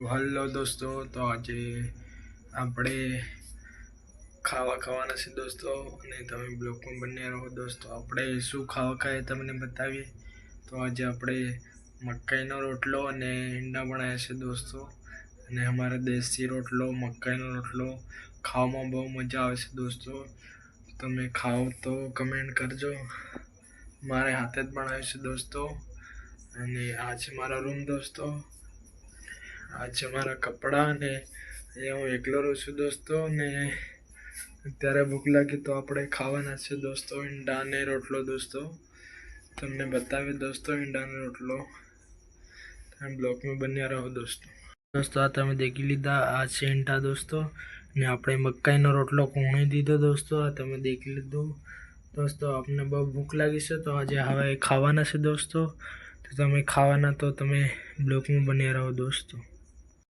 Hello દોસ્તો, તો આજે આપણે ખાવાના છે દોસ્તો, અને તમે બ્લોગમાં બન્યા રહો દોસ્તો. આપણે શું ખાવા ખાઈએ તમને બતાવીએ. તો આજે આપણે મકાઈનો રોટલો અને ઈંડા બનાવ્યા છે દોસ્તો, અને અમારા દેશી રોટલો, મકાઈનો રોટલો ખાવામાં બહુ મજા આવે છે દોસ્તો. તમે ખાઓ તો કમેન્ટ કરજો. મારે હાથે જ બનાવ્યું છે દોસ્તો. અને આ છે મારો રૂમ દોસ્તો, આ છે મારા કપડાં, અને અહીંયા હું એકલો રહું છું દોસ્તો. ને અત્યારે ભૂખ લાગી તો આપણે ખાવાના છે દોસ્તો ઈંડા અને રોટલો દોસ્તો. તમને બતાવીએ દોસ્તો ઈંડાનો રોટલો. તમે બ્લોગમાં બન્યા રહો દોસ્તો. આ તમે દેખી લીધા, આ છે ઈંડા દોસ્તો, ને આપણે મકાઈનો રોટલો કોણી દીધો દોસ્તો. આ તમે દેખી લીધું દોસ્તો. આપને બહુ ભૂખ લાગી છે તો આજે હવે ખાવાના છે દોસ્તો. તો તમે ખાવાના તો તમે બ્લોગમાં બન્યા રહો દોસ્તો.